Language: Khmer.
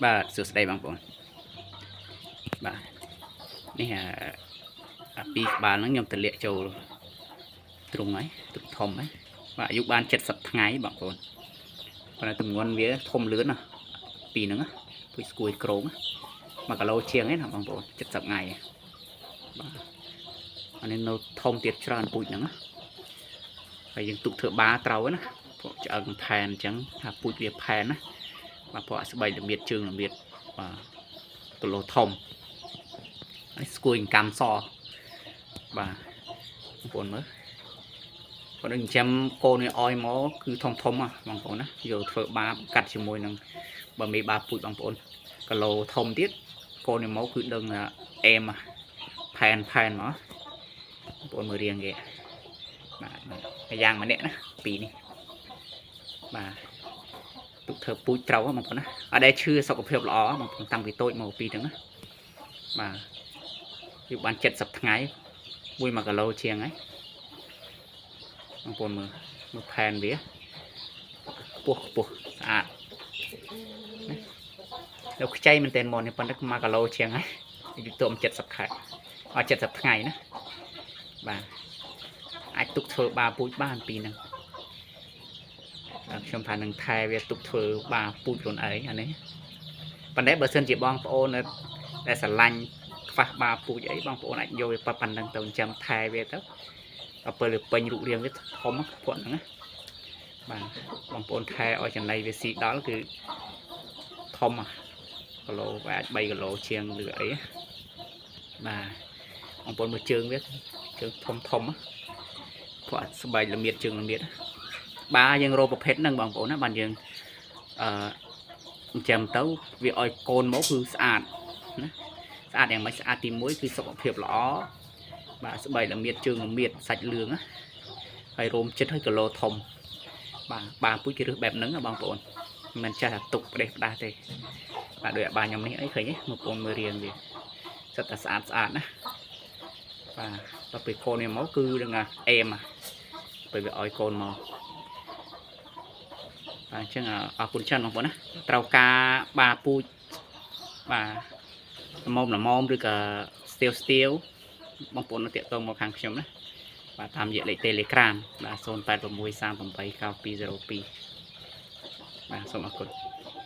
បាទសួស្តីបងប្អូនបាទនេះពីក្បាលហ្នឹងខ្ញុំទម្លាក់ចូលទ្រុងហើយទុកធំហើយបាទអាយុបាន70ថ្ងៃបងប្អូនប៉ុន្តែទម្ងន់វាធំលឿនណាពីហ្នឹងពុយស្គួយក្រង1គីឡូជាងឯណាបងប្អូន70ថ្ងៃបាទអានេះនៅធំទៀតច្រើនពូជហ្នឹងហើយយើងទុកធ្វើបាត្រូវណាពួកឆ្អឹងផែនអញ្ចឹងថាពូជវាផែនណាបាទពួកស្បែកល្មៀតជើងល្មៀតបាទគីឡូធំហើយស្គួយកម្មសបាទបងប្អូនមើលគាត់នឹងចាំកូននេះអោយមកគឺធំបងប្អូនណាយកធ្វើបាបកាត់ជាមួយនឹងបើមេបាពូជបងប្អូនគីឡូធំទៀតកូននេះមកគឺដឹងអែមផែនមកបងប្អូនមើលរៀងគេបាទយ៉ាងម្នាក់ណាពីរនេះបាទទុកធ្វើពូជត្រូវបងប្អូនណាអត់ដែលឈឺសុខភាពល្អបងប្អូនតាំងពីតូចមកពីហ្នឹងណាបាទវាបាន70ថ្ងៃ1គីឡូជាងហើយបងប្អូនមើលផែនវាពោះស្អាតនៅខ្ចីមែនតើមកនេះប៉ុន្តែ1គីឡូជាងហើយយូរទុំ70ខែអត់70ថ្ងៃណាបាទអាចទុកធ្វើបាពូជបានពីហ្នឹងខ្ញុំថានឹងថែវាទុកធ្វើបាពូជខ្លួនឯងអានេះប៉ុន្តែបើសិនជាបងប្អូនដែលស្រឡាញ់ខ្វះបាពូជអីបងប្អូនអាចយកវាប៉ុណ្ណឹងទៅចិញ្ចឹមថែវាទៅដល់ពេលពេញរូបរាងវាធំពួកហ្នឹងណាបាទបងប្អូនថែឲ្យចំណីវាស៊ីដល់គឺធំគីឡូអាច3គីឡូជាងឬអីបាទបងប្អូនមើលជើងវាជើងធំពួកស្បែកល្មៀតជើងល្មៀតបាទយើងរកប្រភេទហ្នឹងបងប្អូនណាបានយើងចិញ្ចឹមទៅវាឲ្យកូនមកគឺស្អាតណាស្អាតយ៉ាងម៉េចស្អាតទី1គឺសុខភាពល្អបាទស្បែកល្មៀតជើងល្មៀតសាច់លឿងហើយរោមចិត្តហើយគីឡូធំបាទពូជគេរើសបែបហ្នឹងបងប្អូនមិនចាស់ថាទុកផ្ដេសផ្ដាស់ទេបាទដូចអាបាខ្ញុំនេះអីឃើញទេបងប្អូនមើលរៀងវាសិតតែស្អាតណាបាទដល់ពេលកូននេះមកគឺនឹងអែមពេលវាឲ្យកូនមកបាទអញ្ចឹងអរគុណច្រើនបងប្អូនណាត្រូវការបាពូជបាទល្មមឬក៏ស្ទាវបងប្អូននឹងតាក់ទងមកខាងខ្ញុំណាបាទតាមរយៈលេខ Telegram បាទ0863892202បាទសូមអរគុណ